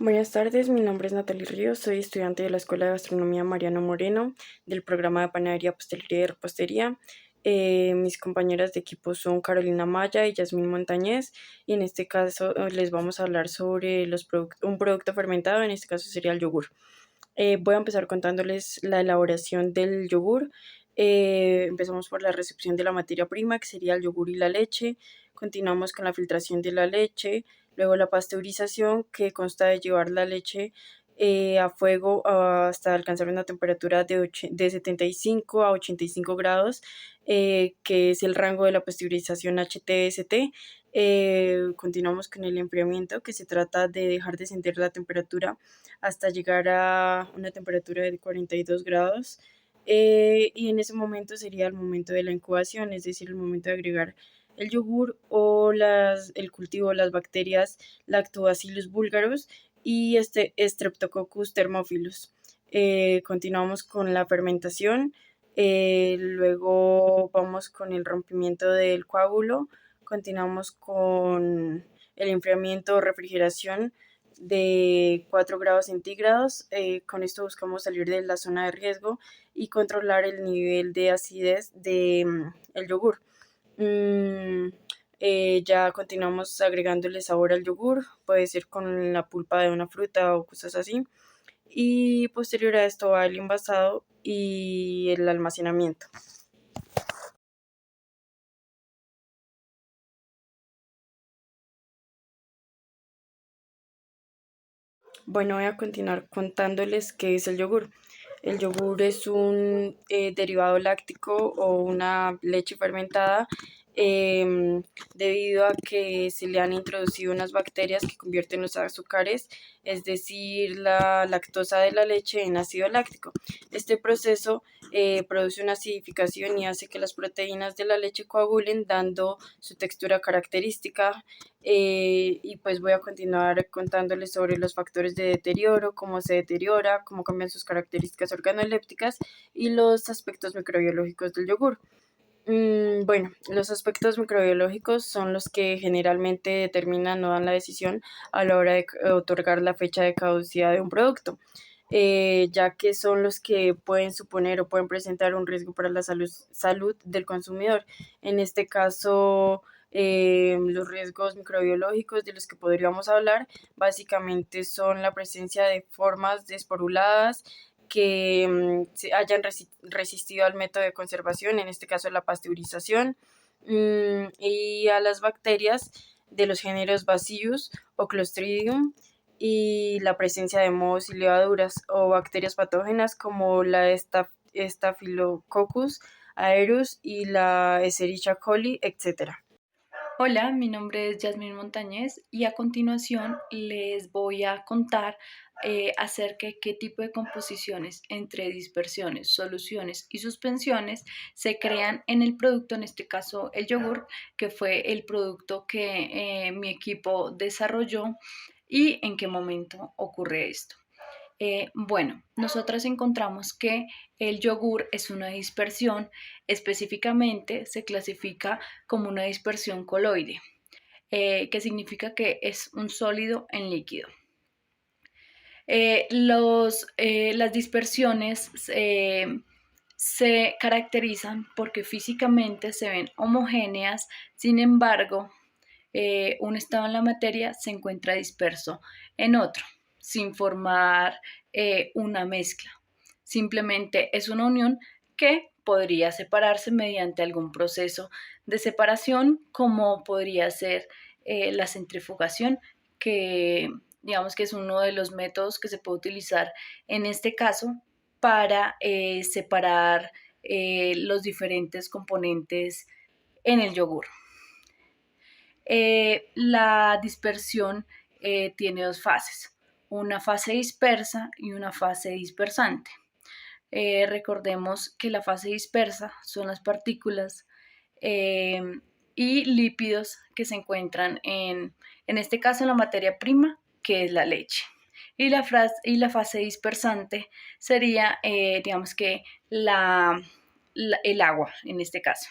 Buenas tardes, mi nombre es Natalie Ríos, soy estudiante de la Escuela de Gastronomía Mariano Moreno del programa de Panadería, Pastelería y Repostería. Mis compañeras de equipo son Carolina Maya y Yasmín Montañez, y en este caso les vamos a hablar sobre un producto fermentado, en este caso sería el yogur. Voy a empezar contándoles la elaboración del yogur. Empezamos por la recepción de la materia prima, que sería el yogur y la leche. Continuamos con la filtración de la leche, luego la pasteurización, que consta de llevar la leche a fuego hasta alcanzar una temperatura de 75 a 85 grados, que es el rango de la pasteurización HTST. Continuamos con el enfriamiento, que se trata de dejar descender la temperatura hasta llegar a una temperatura de 42 grados. Y en ese momento sería el momento de la incubación, es decir, el momento de agregar el yogur o el cultivo de las bacterias Lactobacillus bulgarus y Streptococcus thermophilus. Continuamos con la fermentación, luego vamos con el rompimiento del coágulo, continuamos con el enfriamiento o refrigeración de 4 grados centígrados. Con esto buscamos salir de la zona de riesgo y controlar el nivel de acidez del el yogur. Ya continuamos agregándole sabor al yogur, puede ser con la pulpa de una fruta o cosas así. Y posterior a esto va el envasado y el almacenamiento. Bueno, voy a continuar contándoles qué es el yogur. El yogur es un derivado láctico o una leche fermentada, eh, debido a que se le han introducido unas bacterias que convierten los azúcares, es decir, la lactosa de la leche, en ácido láctico. Este proceso produce una acidificación y hace que las proteínas de la leche coagulen, dando su textura característica. Y pues voy a continuar contándoles sobre los factores de deterioro, cómo se deteriora, cómo cambian sus características organolépticas y los aspectos microbiológicos del yogur. Bueno, los aspectos microbiológicos son los que generalmente determinan o dan la decisión a la hora de otorgar la fecha de caducidad de un producto, ya que son los que pueden suponer o pueden presentar un riesgo para la salud del consumidor. En este caso, los riesgos microbiológicos de los que podríamos hablar básicamente son la presencia de formas desporuladas que se hayan resistido al método de conservación, en este caso la pasteurización, y a las bacterias de los géneros Bacillus o Clostridium, y la presencia de mohos y levaduras o bacterias patógenas como la Staphylococcus aureus y la Escherichia coli, etc. Hola, mi nombre es Yasmín Montañez y a continuación les voy a contar acerca de qué tipo de composiciones entre dispersiones, soluciones y suspensiones se crean en el producto, en este caso el yogur, que fue el producto que mi equipo desarrolló y en qué momento ocurre esto. Bueno, nosotras encontramos que el yogur es una dispersión, específicamente se clasifica como una dispersión coloide, que significa que es un sólido en líquido. Las dispersiones se caracterizan porque físicamente se ven homogéneas, sin embargo, un estado en la materia se encuentra disperso en otro, sin formar una mezcla. Simplemente es una unión que podría separarse mediante algún proceso de separación, como podría ser la centrifugación, que digamos que es uno de los métodos que se puede utilizar en este caso para separar los diferentes componentes en el yogur. La dispersión tiene dos fases, una fase dispersa y una fase dispersante. Recordemos que la fase dispersa son las partículas eh, y lípidos que se encuentran en este caso en la materia prima, que es la leche. Y la fase dispersante sería, digamos que, el agua en este caso.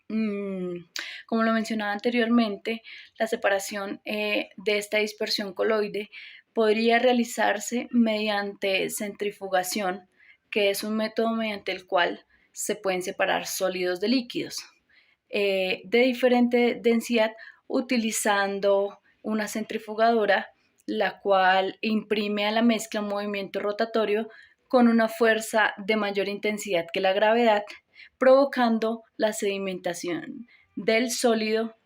Como lo mencionaba anteriormente, la separación de esta dispersión coloide podría realizarse mediante centrifugación, que es un método mediante el cual se pueden separar sólidos de líquidos de diferente densidad utilizando una centrifugadora, la cual imprime a la mezcla un movimiento rotatorio con una fuerza de mayor intensidad que la gravedad, provocando la sedimentación del sólido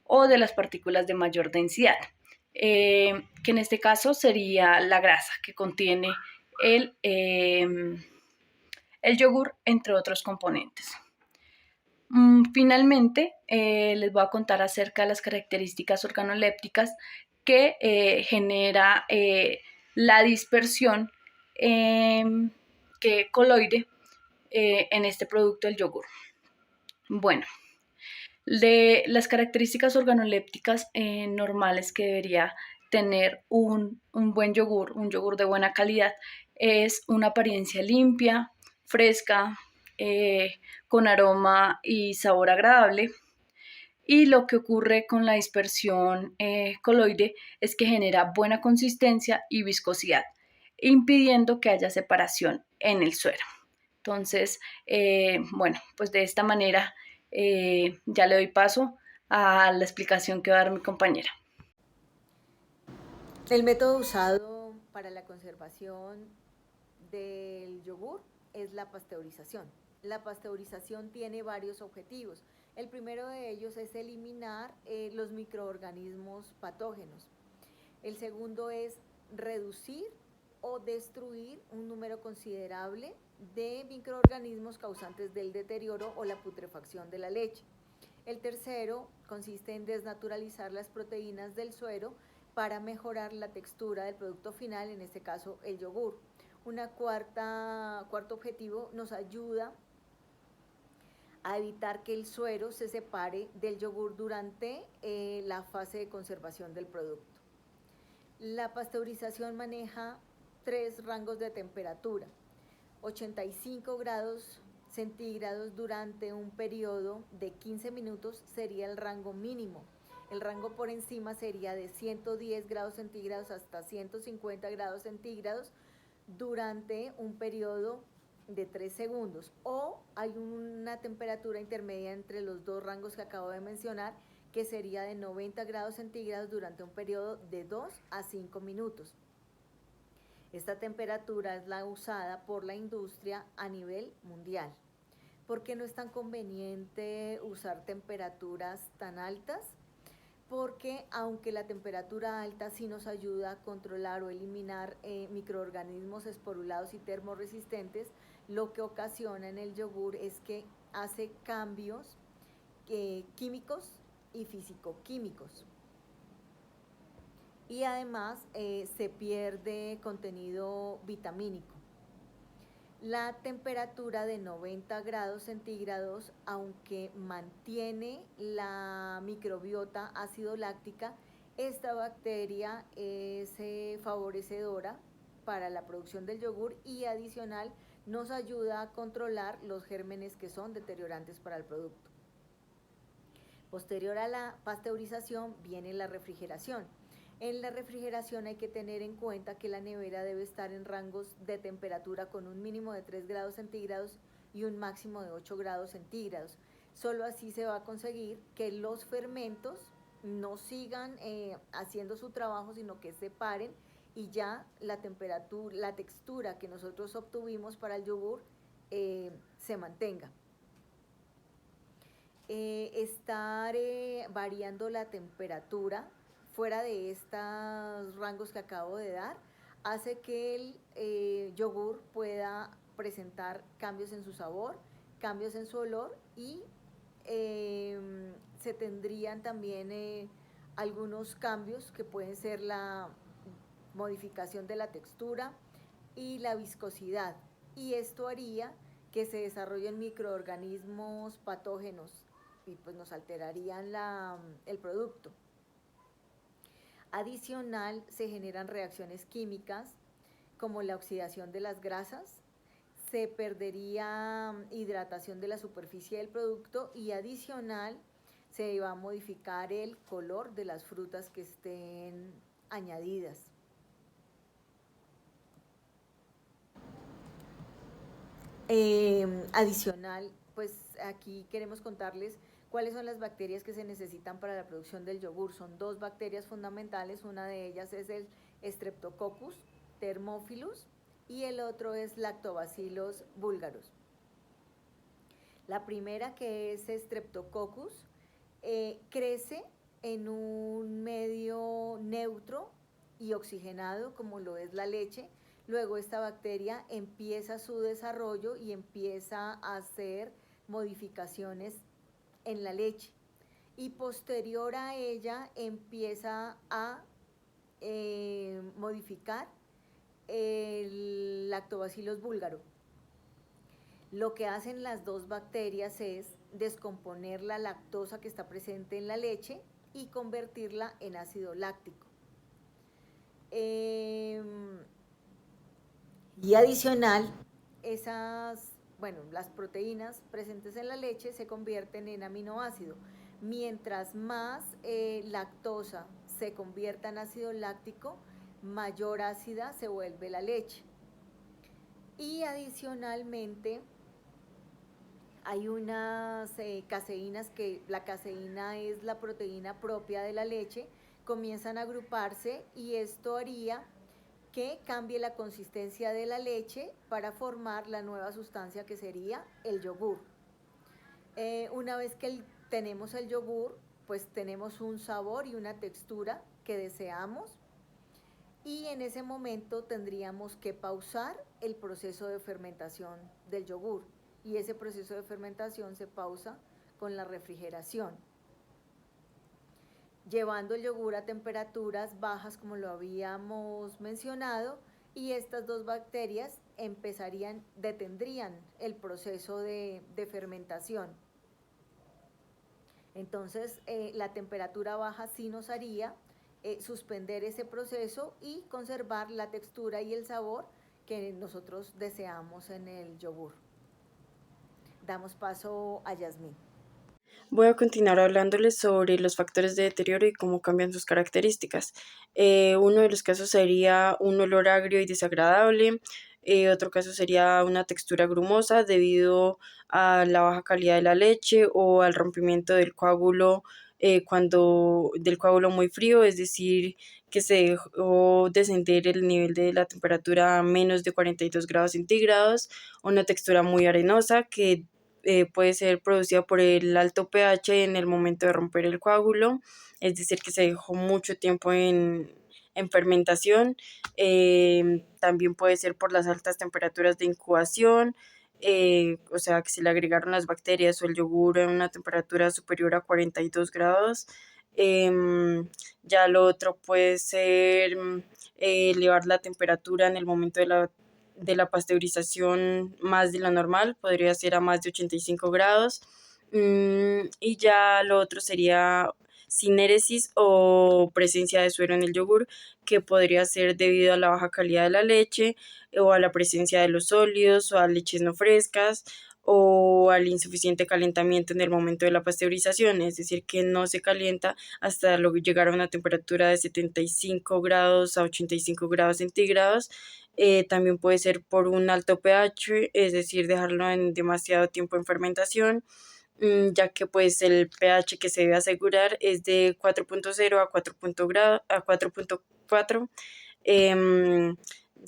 o de las partículas de mayor densidad, que en este caso sería la grasa que contiene el, eh, el yogur, entre otros componentes. Finalmente, les voy a contar acerca de las características organolépticas que genera la dispersión coloide en este producto, el yogur. Bueno, de las características organolépticas normales que debería tener un buen yogur, un yogur de buena calidad, es una apariencia limpia, fresca, con aroma y sabor agradable. Y lo que ocurre con la dispersión coloide es que genera buena consistencia y viscosidad, impidiendo que haya separación en el suero. Entonces, bueno, pues de esta manera ya le doy paso a la explicación que va a dar mi compañera. El método usado para la conservación del yogur es la pasteurización. La pasteurización tiene varios objetivos. El primero de ellos es eliminar los microorganismos patógenos. El segundo es reducir o destruir un número considerable de microorganismos causantes del deterioro o la putrefacción de la leche. El tercero consiste en desnaturalizar las proteínas del suero para mejorar la textura del producto final, en este caso el yogur. Cuarto objetivo nos ayuda a evitar que el suero se separe del yogur durante la fase de conservación del producto. La pasteurización maneja 3 rangos de temperatura: 85 grados centígrados durante un periodo de 15 minutos sería el rango mínimo. El rango por encima sería de 110 grados centígrados hasta 150 grados centígrados durante un periodo de 3 segundos. O hay una temperatura intermedia entre los dos rangos que acabo de mencionar, que sería de 90 grados centígrados durante un periodo de 2 a 5 minutos. Esta temperatura es la usada por la industria a nivel mundial. ¿Por qué no es tan conveniente usar temperaturas tan altas? Porque aunque la temperatura alta sí nos ayuda a controlar o eliminar microorganismos esporulados y termoresistentes, lo que ocasiona en el yogur es que hace cambios químicos y físico-químicos. Y además se pierde contenido vitamínico. La temperatura de 90 grados centígrados, aunque mantiene la microbiota ácido láctica, esta bacteria es favorecedora para la producción del yogur y adicional nos ayuda a controlar los gérmenes que son deteriorantes para el producto. Posterior a la pasteurización viene la refrigeración. En la refrigeración hay que tener en cuenta que la nevera debe estar en rangos de temperatura con un mínimo de 3 grados centígrados y un máximo de 8 grados centígrados. Solo así se va a conseguir que los fermentos no sigan haciendo su trabajo, sino que se paren y ya la temperatura, la textura que nosotros obtuvimos para el yogur se mantenga. Estar variando la temperatura fuera de estos rangos que acabo de dar hace que el yogur pueda presentar cambios en su sabor, cambios en su olor y se tendrían también algunos cambios que pueden ser la modificación de la textura y la viscosidad, y esto haría que se desarrollen microorganismos patógenos y pues nos alterarían el producto. Adicional, se generan reacciones químicas como la oxidación de las grasas, se perdería hidratación de la superficie del producto y adicional se va a modificar el color de las frutas que estén añadidas. Adicional, pues aquí queremos contarles cuáles son las bacterias que se necesitan para la producción del yogur. Son dos bacterias fundamentales, una de ellas es el Streptococcus thermophilus y el otro es Lactobacillus bulgarus. La primera, que es Streptococcus, crece en un medio neutro y oxigenado como lo es la leche. Luego esta bacteria empieza su desarrollo y empieza a hacer modificaciones en la leche. Y posterior a ella empieza a modificar el Lactobacillus bulgarum. Lo que hacen las dos bacterias es descomponer la lactosa que está presente en la leche y convertirla en ácido láctico. Y adicional, las proteínas presentes en la leche se convierten en aminoácido. Mientras más lactosa se convierta en ácido láctico, mayor ácida se vuelve la leche. Y adicionalmente, hay unas caseínas, que la caseína es la proteína propia de la leche, comienzan a agruparse y esto haría que cambie la consistencia de la leche para formar la nueva sustancia que sería el yogur. Una vez que tenemos el yogur, pues tenemos un sabor y una textura que deseamos y en ese momento tendríamos que pausar el proceso de fermentación del yogur y ese proceso de fermentación se pausa con la refrigeración, llevando el yogur a temperaturas bajas como lo habíamos mencionado y estas dos bacterias detendrían el proceso de fermentación. Entonces la temperatura baja sí nos haría suspender ese proceso y conservar la textura y el sabor que nosotros deseamos en el yogur. Damos paso a Yasmín. Voy a continuar hablándoles sobre los factores de deterioro y cómo cambian sus características. Uno de los casos sería un olor agrio y desagradable. Otro caso sería una textura grumosa debido a la baja calidad de la leche o al rompimiento del coágulo del coágulo muy frío, es decir, que se dejó descender el nivel de la temperatura a menos de 42 grados centígrados, una textura muy arenosa que puede ser producida por el alto pH en el momento de romper el coágulo, es decir, que se dejó mucho tiempo en fermentación. También puede ser por las altas temperaturas de incubación, o sea, que se le agregaron las bacterias o el yogur a una temperatura superior a 42 grados. Ya lo otro puede ser elevar la temperatura en el momento de la pasteurización más de la normal, podría ser a más de 85 grados. Y ya lo otro sería sinéresis o presencia de suero en el yogur, que podría ser debido a la baja calidad de la leche o a la presencia de los sólidos o a leches no frescas o al insuficiente calentamiento en el momento de la pasteurización, es decir, que no se calienta hasta llegar a una temperatura de 75 grados a 85 grados centígrados. También puede ser por un alto pH, es decir, dejarlo en demasiado tiempo en fermentación, ya que pues el pH que se debe asegurar es de 4.0 a 4.4.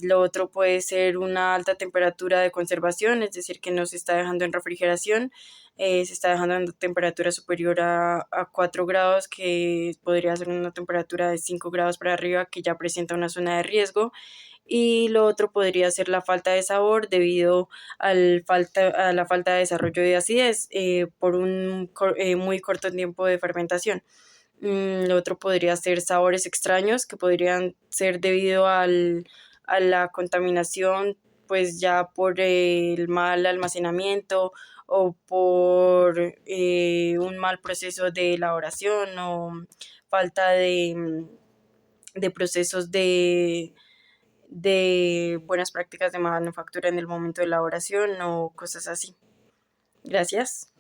Lo otro puede ser una alta temperatura de conservación, es decir, que no se está dejando en refrigeración, se está dejando en temperatura superior a 4 grados, que podría ser una temperatura de 5 grados para arriba, que ya presenta una zona de riesgo. Y lo otro podría ser la falta de sabor debido a la falta de desarrollo de acidez por un muy corto tiempo de fermentación. Lo otro podría ser sabores extraños que podrían ser debido a la contaminación, pues ya por el mal almacenamiento o por un mal proceso de elaboración o falta de procesos de buenas prácticas de manufactura en el momento de elaboración o cosas así. Gracias.